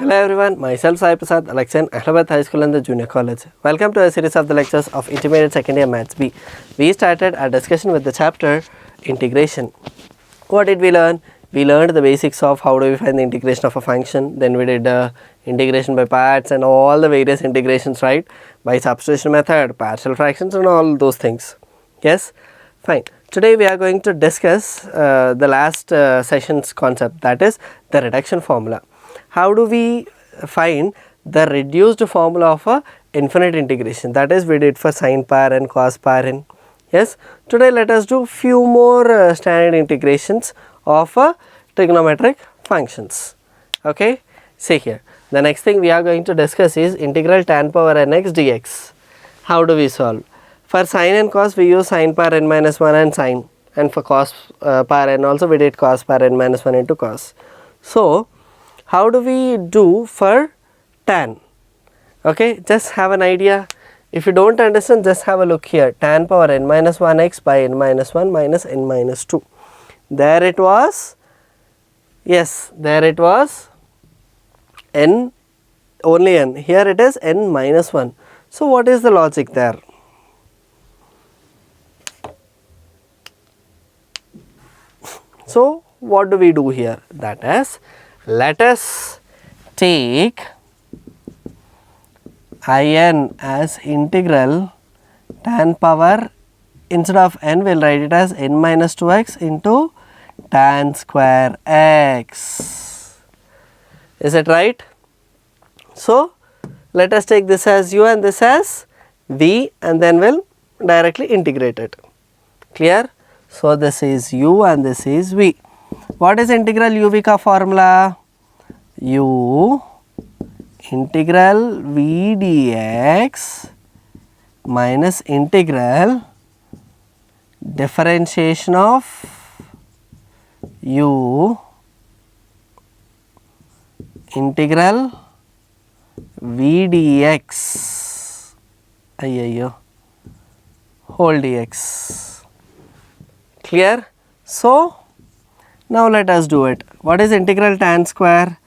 Hello everyone, myself Sai Prasad, a lecturer in Ahmedabad High School and the Junior College. Welcome to a series of the lectures of Intermediate Second Year Maths B. We started our discussion with the chapter Integration. What did we learn? We learned the basics of how do we find the integration of a function. Then we did integration by parts and all the various integrations, right? By substitution method, partial fractions and all those things. Yes? Fine. Today we are going to discuss the last session's concept, that is the reduction formula. How do we find the reduced formula of a infinite integration? That is, we did for sine power n, cos power n. Yes. Today let us do few more standard integrations of trigonometric functions. Okay. See here. The next thing we are going to discuss is integral tan power nx dx. How do we solve? For sine and cos we use sine power n minus 1 and sine, and for cos power n also we did cos power n minus 1 into cos. So how do we do for tan? Okay, just have an idea. If you don't understand, just have a look here. Tan power n minus 1x by n minus 1 minus n minus 2. There it was. Yes, there it was n, only n. Here it is n minus 1. So what is the logic there? So what do we do here? That is, let us take in as integral tan power, instead of n we will write it as n minus 2x into tan square x. Is it right? So let us take this as u and this as v, and then we will directly integrate it. Clear? So this is u and this is v. What is integral uv ka formula? U integral v dx minus integral differentiation of u integral v dx whole dx. Clear? So now let us do it. What is integral tan square?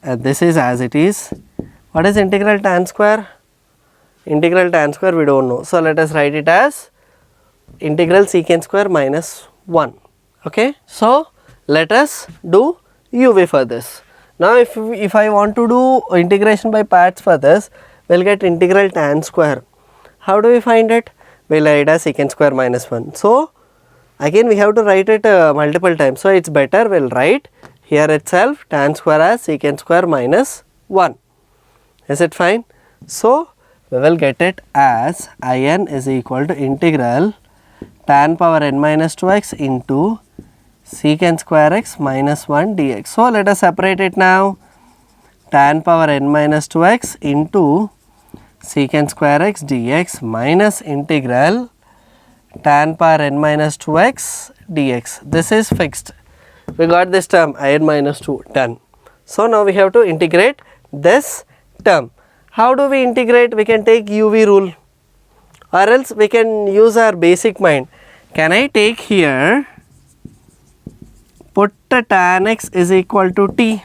This is as it is. What is integral tan square? Integral tan square we don't know. So let us write it as integral secant square minus 1. Okay. So let us do uv for this. Now if I want to do integration by parts for this, we will get integral tan square. How do we find it? We will write as secant square minus 1. So again we have to write it multiple times. So it is better we will write here itself tan square as secant square minus 1. Is it fine? So we will get it as in is equal to integral tan power n minus 2x into secant square x minus 1 dx. So let us separate it now. Tan power n minus 2x into secant square x dx minus integral tan power n minus 2x dx. This is fixed. We got this term in minus 2, done. So now we have to integrate this term. How do we integrate? We can take uv rule, or else we can use our basic mind. Can I take here, put tan x is equal to t?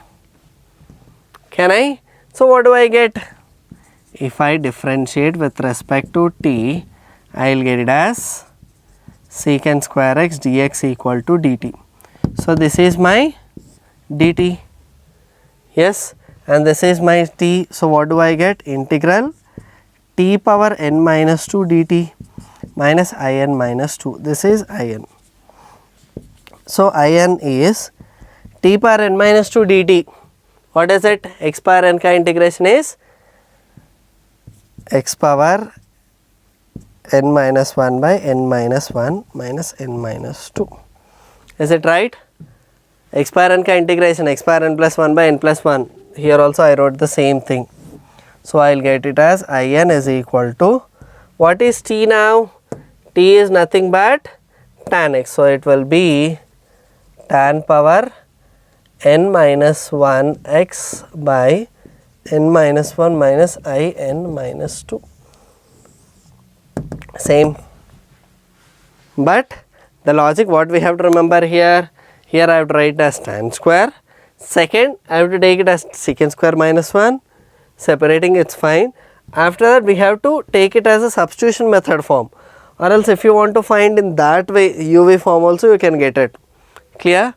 Can I? So what do I get? If I differentiate with respect to t, I will get it as secant square x dx equal to dt. So this is my dt. Yes, and this is my t. So what do I get? Integral t power n minus 2 dt minus in minus 2. This is in. So in is t power n minus 2 dt. What is it? X power n ka integration is x power n minus 1 by n minus 1 minus n minus 2. Is it right? X power n ka integration, x power n plus 1 by n plus 1. Here also I wrote the same thing. So I will get it as in is equal to, what is t now? T is nothing but tan x. So it will be tan power n minus 1 x by n minus 1 minus in minus 2. Same. But the logic what we have to remember here, I have to write as tan square Second, I have to take it as secant square minus 1. Separating, it's fine. After that, we have to take it as a substitution method form, or else if you want to find in that way UV form also, you can get it. Clear?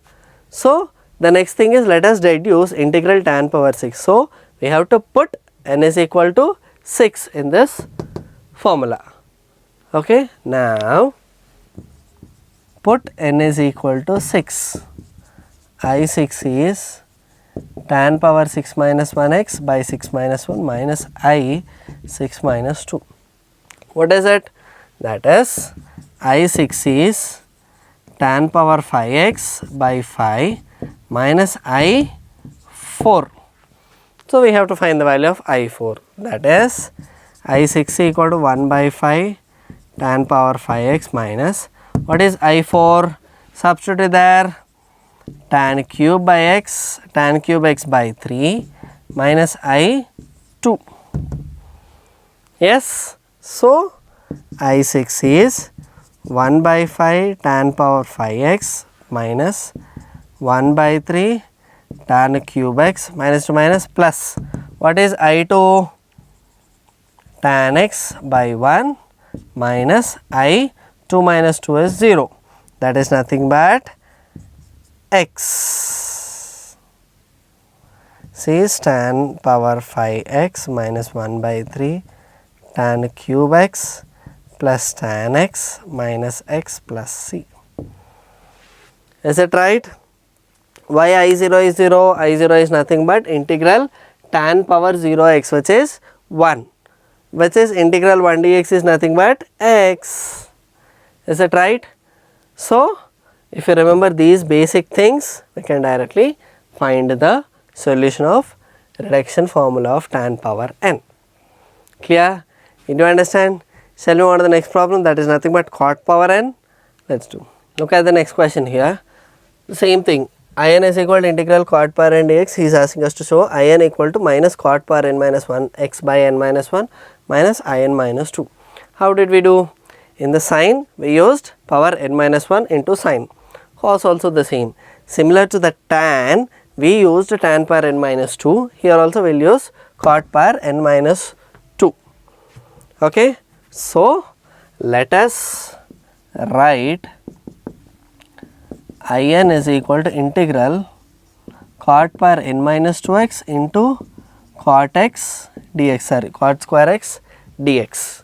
So the next thing is, let us deduce integral tan power 6. So we have to put n is equal to 6 in this formula. Okay. Now put n is equal to 6. I6 is tan power 6 minus 1x by 6 minus 1 minus I 6 minus 2. What is it? That is, I6 is tan power 5x by 5 minus I4. So we have to find the value of I4. That is, I6 equal to 1 by 5 tan power 5x minus, what is I4? Substitute there, tan cube by x, tan cube x by 3 minus I2. Yes. So I6 is 1 by 5 tan power 5x minus 1 by 3 tan cube x minus to minus plus. What is I2? Tan x by 1 minus I2 minus 2 is 0. That is nothing but x. C is tan power 5x minus 1 by 3 tan cube x plus tan x minus x plus c. Is it right? Why I0 is 0? I0 is nothing but integral tan power 0x, which is 1, which is integral 1 dx is nothing but x. Is it right? So if you remember these basic things, we can directly find the solution of reduction formula of tan power n. Clear? Did you understand? Shall we move on to the next problem? That is nothing but cot power n. Let's do. Look at the next question here. The same thing. In is equal to integral cot power n dx. He is asking us to show in equal to minus cot power n minus 1 x by n minus 1 minus in minus 2. How did we do? In the sign, we used power n minus 1 into sign. Cos also the same. Similar to the tan, we used tan power n minus 2. Here also we will use cot power n minus 2. Okay. So let us write in is equal to integral cot power n minus 2x into cot x dx, sorry, cot square x dx,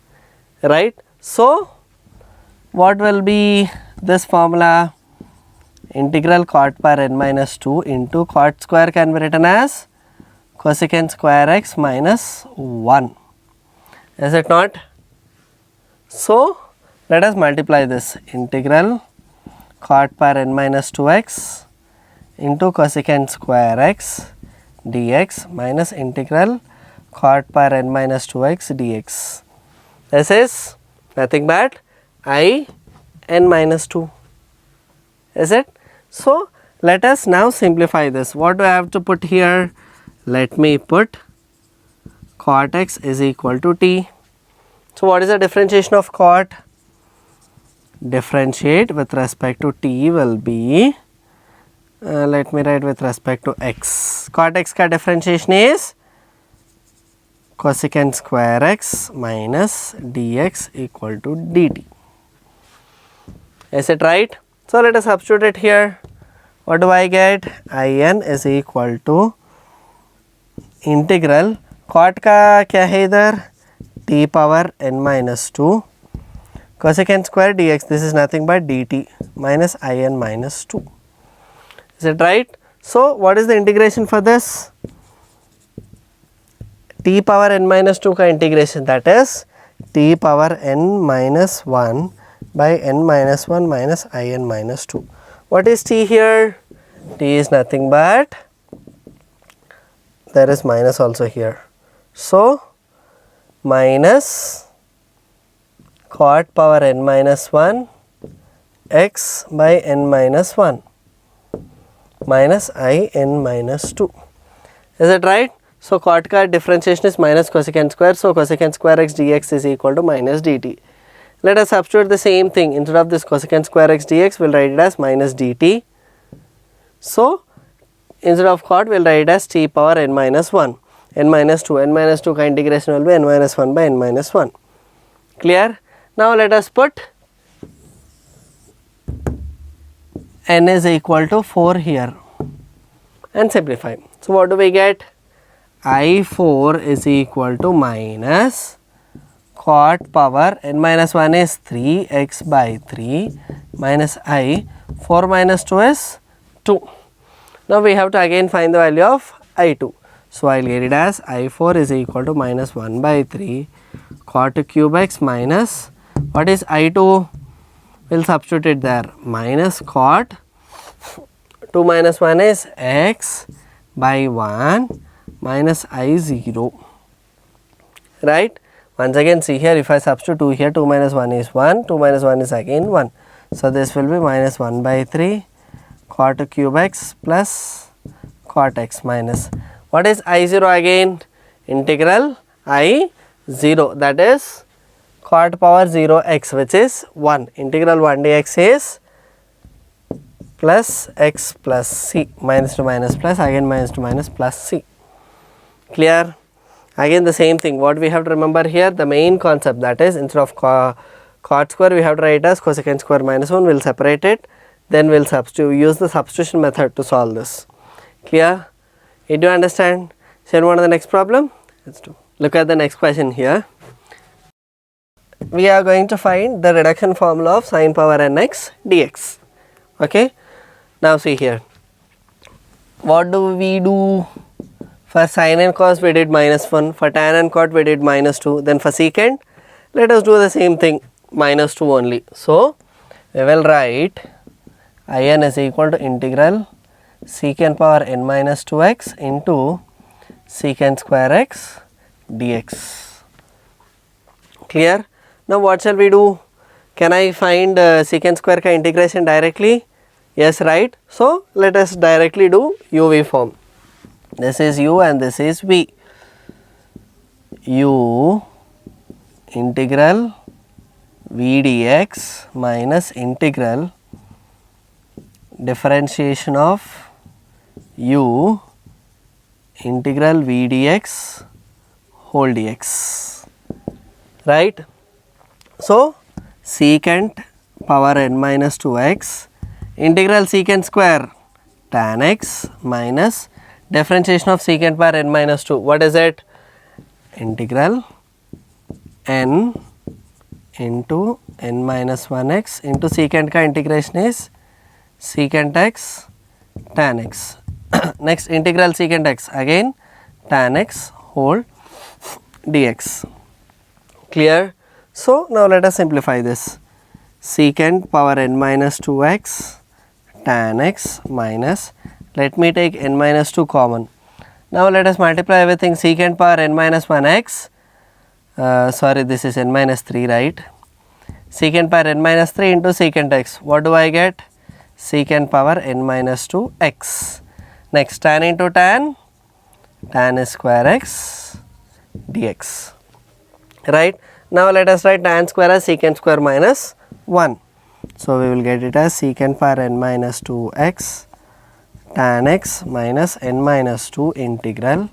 right. So what will be this formula? Integral cot power n minus 2 into cot square can be written as cosecant square x minus 1. Is it not? So let us multiply this. Integral cot power n minus 2x into cosecant square x dx minus integral cot power n minus 2x dx. This is nothing but I n minus 2. Is it? So let us now simplify this. What do I have to put here? Let me put cot x is equal to t. So what is the differentiation of cot? Differentiate with respect to t will be, let me write with respect to x. Cot x ka differentiation is cosecant square x minus dx equal to dt. Is it right? So let us substitute it here. What do I get? In is equal to integral cot का क्या है इधर t power n minus 2 cosecant square dx, this is nothing but dt minus in minus 2. Is it right? So what is the integration for this? T power n minus 2 का integration, that is t power n minus 1 by n minus 1 minus in minus 2. What is t here? T is nothing but, there is minus also here. So minus cot power n minus 1 x by n minus 1 minus in minus 2. Is it right? So cot ka differentiation is minus cosecant square. So cosecant square x dx is equal to minus dt. Let us substitute the same thing. Instead of this cosecant square x dx, we will write it as minus dt. So instead of cot we will write as t power n minus 1, n minus 2, n minus 2 ka integration will be n minus 1 by n minus 1. Clear? Now let us put n is equal to 4 here and simplify. So what do we get? I4 is equal to minus cot power n minus 1 is 3x by 3 minus I, 4 minus 2 is 2. Now we have to again find the value of I2. So I will get it as I4 is equal to minus 1 by 3 cot cube x minus, what is I2? We will substitute it there, minus cot 2 minus 1 is x by 1 minus I0, right. Once again see here, if I substitute 2 here, 2 minus 1 is 1, 2 minus 1 is again 1. So this will be minus 1 by 3 cot cube x plus cot x minus, what is I0 again? Integral I0, that is cot power 0 x, which is 1. Integral 1 dx is plus x plus c, minus to minus plus, again minus to minus plus c. Clear? Again the same thing, what we have to remember here, the main concept, that is instead of cot square we have to write as cosecant square minus 1, we will separate it, then we will use the substitution method to solve this. Clear? Did you understand? Shall we move on to the next problem? Let's do. Look at the next question here. We are going to find the reduction formula of sin power nx dx. Okay. Now see here. What do we do? For sin and cos we did minus 1, for tan and cot we did minus 2, then for secant let us do the same thing, minus 2 only. So we will write in is equal to integral secant power n minus 2x into secant square x dx. Clear? Now what shall we do? Can I find secant square ka integration directly? Yes, right. So let us directly do uv form. This is u and this is v. U integral v dx minus integral differentiation of u integral v dx whole dx, right. So secant power n minus 2x integral secant square tan x minus differentiation of secant power n minus 2, what is it? Integral n into n minus 1x into secant ka integration is secant x tan x. Next integral secant x, again tan x whole dx. Clear? So now let us simplify this. Secant power n minus 2x tan x minus, let me take n minus 2 common. Now let us multiply everything, secant power n minus 1x, sorry this is n minus 3, right. Secant power n minus 3 into secant x, what do I get? Secant power n minus 2x. Next tan into tan, tan is square x dx, right. Now let us write tan square as secant square minus 1. So we will get it as secant power n minus 2x tan x minus n minus 2 integral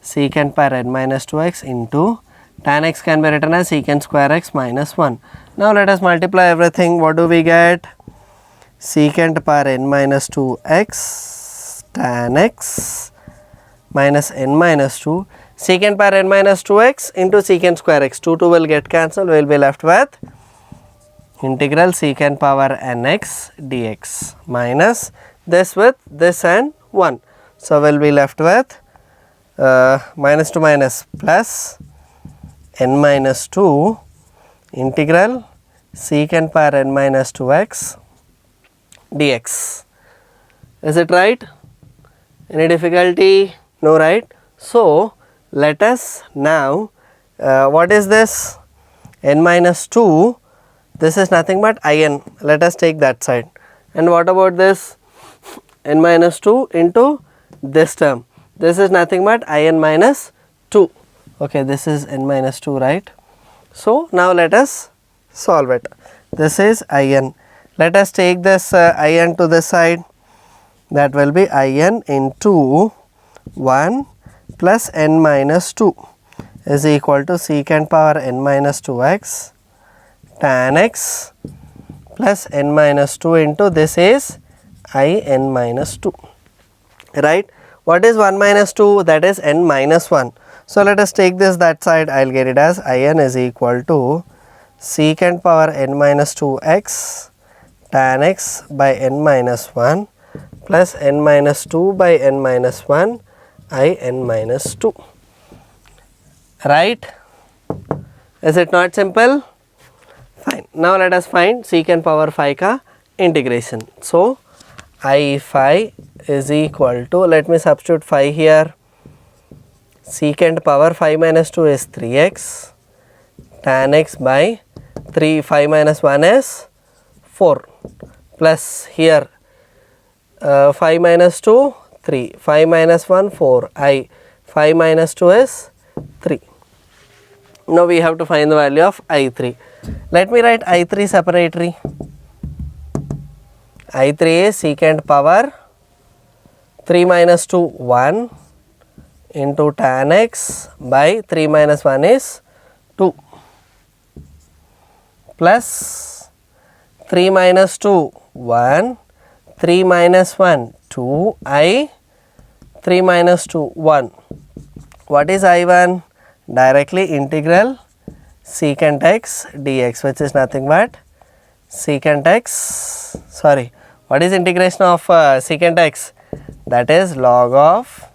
secant power n minus 2x into tan x can be written as secant square x minus 1. Now let us multiply everything, what do we get? Secant power n minus 2x tan x minus n minus 2 secant power n minus 2x into secant square x, 2 will get cancelled, we will be left with integral secant power nx dx minus this with this and 1. So we will be left with minus to minus plus n minus 2 integral secant power n minus 2x dx. Is it right? Any difficulty? No, right? So let us now, what is this? N minus 2, this is nothing but in, let us take that side. And what about this? N minus 2 into this term, this is nothing but in minus 2. Okay, this is n minus 2, right? So now let us solve it. This is in. Let us take this in to this side. that will be in into 1 plus n minus 2 is equal to secant power n minus 2x tan x plus n minus 2 into this is in minus 2, right. What is 1 minus 2? That is n minus 1. So, let us take this that side. I will get it as in is equal to secant power n minus 2x tan x by n minus 1 plus n minus 2 by n minus 1 in minus 2, right. Is it not simple? Fine. Now, let us find secant power phi ka integration. So, I phi is equal to, let me substitute phi here, secant power phi minus 2 is 3x tan x by 3 phi minus 1 is 4 plus here phi minus 2 3 phi minus 1 4 phi minus 2 is 3. Now, we have to find the value of I3. Let me write I3 separately. I3 is secant power 3 minus 2 1 into tan x by 3 minus 1 is 2 plus 3 minus 2 1 3 minus 1 2 3 minus 2 1. What is I1? Directly integral secant x dx, which is nothing but secant x, sorry, what is integration of secant x? That is log of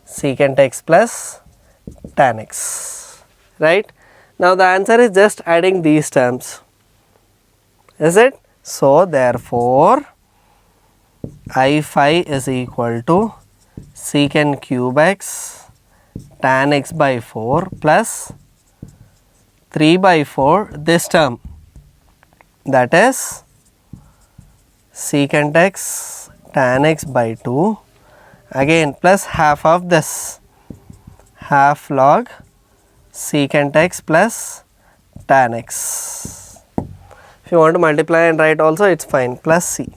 secant x plus tan x, right. Now, the answer is just adding these terms, is it? So, therefore, I phi is equal to secant cube x tan x by 4 plus 3 by 4 this term, that is secant x tan x by 2 again plus half of this, half log secant x plus tan x. If you want to multiply and write also, it is fine, plus c.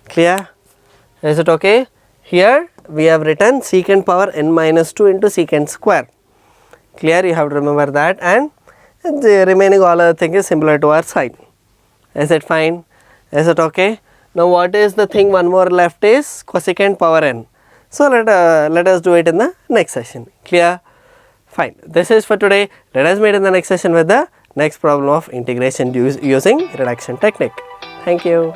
Clear? Is it okay? Here we have written secant power n minus 2 into secant square. Clear? You have to remember that, and the remaining all other thing is similar to our sign. Is it fine? Is it okay? Now, what is the thing one more left is cosecant power n. So, let us do it in the next session. Clear? Fine. This is for today. Let us meet in the next session with the next problem of integration using reduction technique. Thank you.